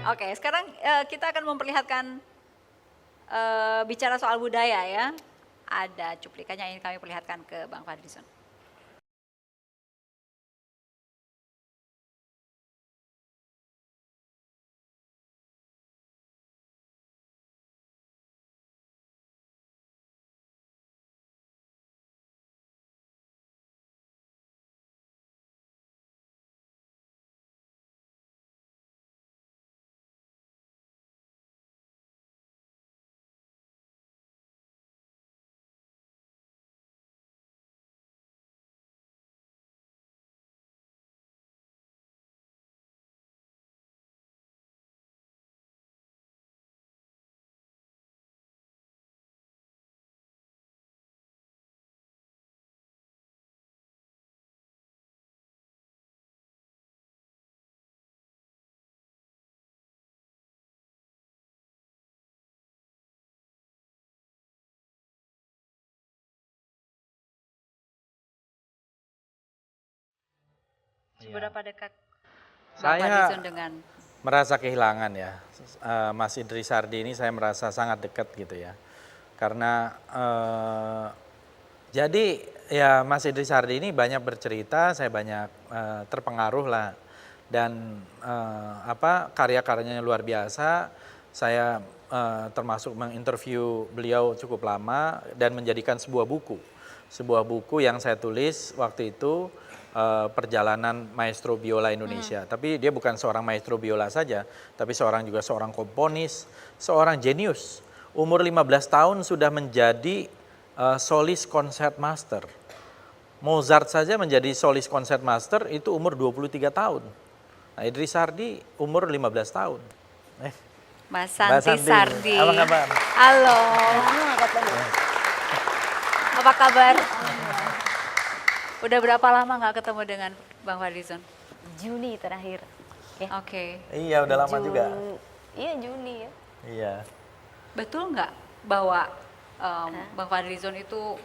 Oke, sekarang kita akan memperlihatkan bicara soal budaya ya. Ada cuplikannya yang ingin kami perlihatkan ke Bang Fadlizon. Seberapa dekat Bang Fadlizon dengan merasa kehilangan ya, Mas Idris Sardi ini saya merasa sangat dekat gitu ya, karena jadi ya Mas Idris Sardi ini banyak bercerita, saya banyak terpengaruh lah, dan karya-karyanya luar biasa. Saya termasuk menginterview beliau cukup lama dan menjadikan sebuah buku yang saya tulis waktu itu. Perjalanan maestro biola Indonesia. Tapi dia bukan seorang maestro biola saja, tapi juga seorang komponis, seorang jenius. Umur 15 tahun sudah menjadi solis concertmaster. Mozart saja menjadi solis concertmaster itu umur 23 tahun. Nah, Idris Sardi umur 15 tahun. Mas Santi Sardi. Apa kabar? Halo. Apa kabar? Udah berapa lama nggak ketemu dengan Bang Fadlizon? Juni terakhir. Ya. Oke. Iya, udah lama juga. Iya, Juni ya. Iya. Betul nggak bahwa Bang Fadlizon itu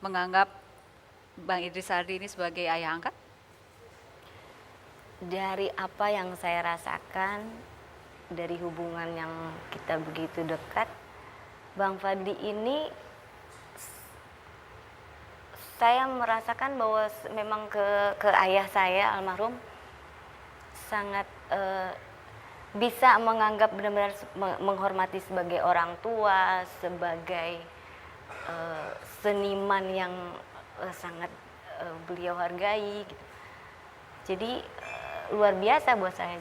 menganggap Bang Idris Sardi ini sebagai ayah angkat? Dari apa yang saya rasakan, dari hubungan yang kita begitu dekat, Bang Fadli ini saya merasakan bahwa memang ke ayah saya almarhum sangat bisa menganggap benar-benar menghormati sebagai orang tua, sebagai seniman yang sangat beliau hargai gitu. Jadi luar biasa buat saya.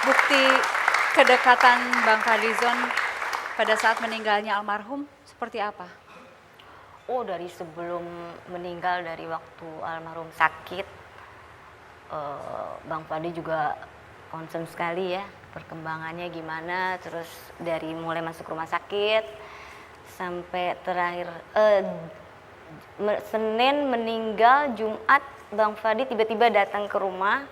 Bukti kedekatan Bang Fadlizon pada saat meninggalnya almarhum seperti apa? Oh, dari sebelum meninggal, dari waktu almarhum sakit, Bang Fadli juga concern sekali ya perkembangannya gimana. Terus dari mulai masuk rumah sakit sampai terakhir Senin meninggal, Jumat Bang Fadli tiba-tiba datang ke rumah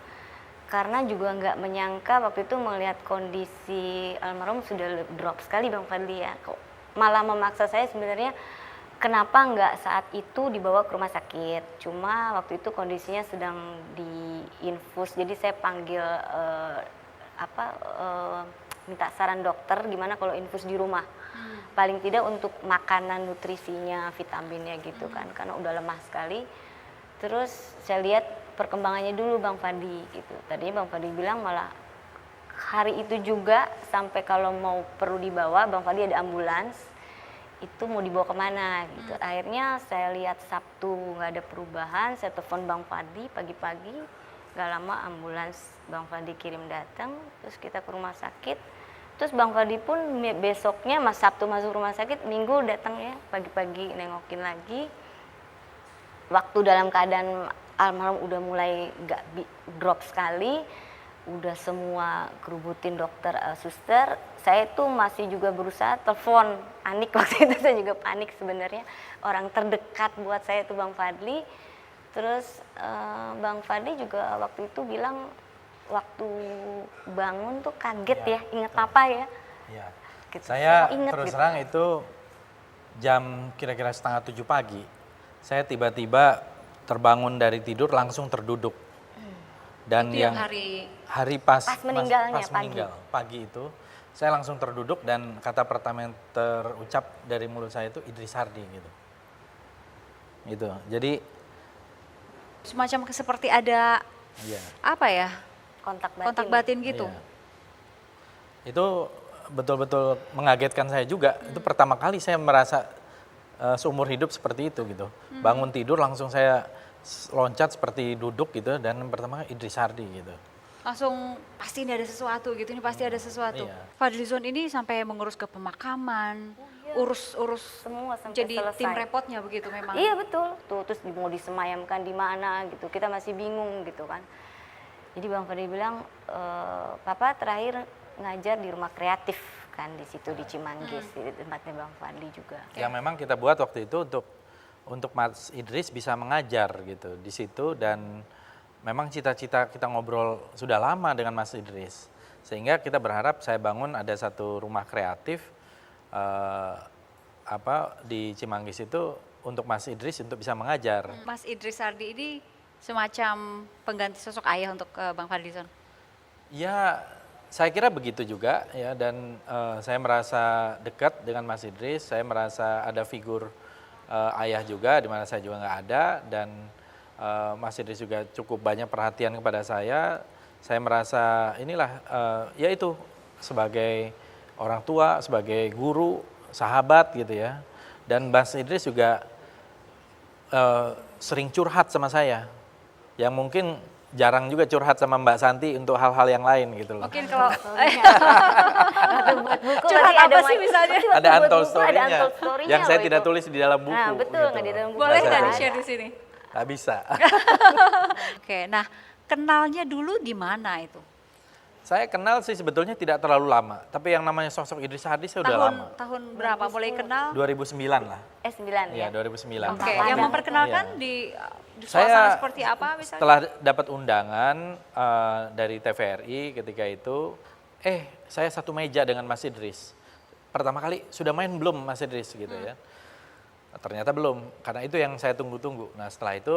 karena juga nggak menyangka waktu itu melihat kondisi almarhum sudah drop sekali Bang Fadli ya. Malah memaksa saya sebenarnya. Kenapa nggak saat itu dibawa ke rumah sakit? Cuma waktu itu kondisinya sedang diinfus, jadi saya panggil minta saran dokter gimana kalau infus di rumah. Paling tidak untuk makanan nutrisinya, vitaminnya gitu kan, karena udah lemah sekali. Terus saya lihat perkembangannya dulu Bang Fadli gitu. Tadinya Bang Fadli bilang malah hari itu juga sampai kalau mau perlu dibawa, Bang Fadli ada ambulans. Itu mau dibawa kemana gitu. Akhirnya saya lihat Sabtu nggak ada perubahan, saya telepon Bang Fadli pagi-pagi, nggak lama ambulans Bang Fadli kirim datang, terus kita ke rumah sakit. Terus Bang Fadli pun besoknya Sabtu masuk rumah sakit, Minggu datang ya pagi-pagi nengokin lagi. Waktu dalam keadaan almarhum udah mulai nggak drop sekali, udah semua kerubutin dokter, suster. Saya tuh masih juga berusaha telepon, panik waktu itu, saya juga panik sebenarnya. Orang terdekat buat saya itu Bang Fadli. Terus Bang Fadli juga waktu itu bilang waktu bangun tuh kaget ya, ingat papa ya. Iya. Gitu. Saya inget terus gitu. terang itu jam kira-kira 6:30 pagi. Saya tiba-tiba terbangun dari tidur langsung terduduk. Dan Itu yang hari pas meninggalnya, pas meninggal pagi itu, saya langsung terduduk dan kata pertama yang terucap dari mulut saya itu Idris Sardi gitu. Gitu. Jadi semacam seperti ada iya. apa ya? kontak Kontak batin gitu. Iya. Itu betul-betul mengagetkan saya juga. Itu pertama kali saya merasa seumur hidup seperti itu gitu. Bangun tidur langsung saya loncat seperti duduk gitu dan yang pertama Idris Sardi gitu. Langsung pasti ini ada sesuatu gitu, ini pasti ada sesuatu. Iya. Fadlizon ini sampai mengurus ke pemakaman, urus semua sampai jadi selesai. tim repotnya begitu memang. Iya betul, tuh terus mau disemayamkan di mana gitu, kita masih bingung gitu kan. Jadi Bang Fadli bilang, Papa terakhir ngajar di rumah kreatif kan di situ di Cimanggis, di tempatnya Bang Fadli juga. Yang memang kita buat waktu itu untuk Mas Idris bisa mengajar gitu di situ dan memang cita-cita kita ngobrol sudah lama dengan Mas Idris. Sehingga kita berharap saya bangun ada satu rumah kreatif di Cimanggis itu untuk Mas Idris untuk bisa mengajar. Mas Idris Sardi ini semacam pengganti sosok ayah untuk Bang Fadlizon. Ya, saya kira begitu juga ya dan saya merasa dekat dengan Mas Idris, saya merasa ada figur ayah juga di mana saya juga nggak ada dan Mas Idris juga cukup banyak perhatian kepada saya. Saya merasa inilah ya itu sebagai orang tua, sebagai guru, sahabat gitu ya. Dan Mas Idris juga sering curhat sama saya. Yang mungkin jarang juga curhat sama Mbak Santi untuk hal-hal yang lain gitu loh. Mungkin kalau Buat buku curhat nanti apa ada sih misalnya? Ada buat untold buku, ada story-nya untold story-nya yang saya loh tidak itu. tulis di dalam buku. Nah betul, gitu nggak di loh. dalam buku. Boleh nggak Bahasa di-share Ada. di sini? Nggak bisa. Oke, nah kenalnya dulu di mana itu? Saya kenal sih sebetulnya tidak terlalu lama, tapi yang namanya sosok Idris Sardi saya udah lama. Tahun berapa mulai kenal? 2009 lah. 9 Iya, ya. 2009. Oke, Padang. yang memperkenalkan Iya. di suasana seperti apa misalnya? Setelah dapat undangan dari TVRI ketika itu, saya satu meja dengan Mas Idris. Pertama kali sudah main belum Mas Idris gitu ya. Ternyata belum, karena itu yang saya tunggu-tunggu. Nah setelah itu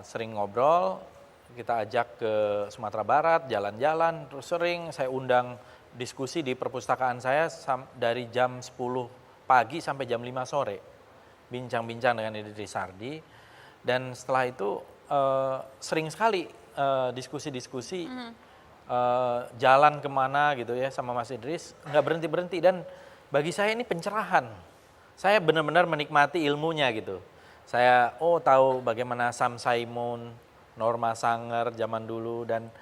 sering ngobrol, kita ajak ke Sumatera Barat, jalan-jalan, terus sering saya undang diskusi di perpustakaan saya dari jam 10 pagi sampai jam 5 sore. Bincang-bincang dengan Idris Sardi. Dan setelah itu sering sekali diskusi-diskusi jalan kemana gitu ya sama Mas Idris. Nggak berhenti-berhenti dan bagi saya ini pencerahan. Saya benar-benar menikmati ilmunya gitu. Saya tahu bagaimana Sam Simon, Norma Sanger zaman dulu dan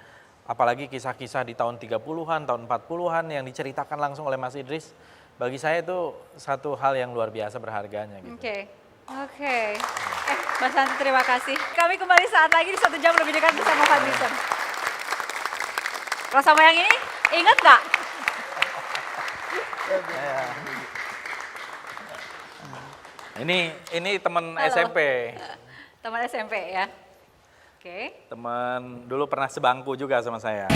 apalagi kisah-kisah di tahun 30-an, tahun 40-an yang diceritakan langsung oleh Mas Idris. Bagi saya itu satu hal yang luar biasa berharganya gitu. Oke. Mas Santi terima kasih. Kami kembali saat lagi di 1 jam lebih dekat bersama Fadlizon. Kalau sama yang ini, ingat nggak? Ini teman Halo. SMP. Teman SMP ya. Oke. Teman dulu pernah sebangku juga sama saya.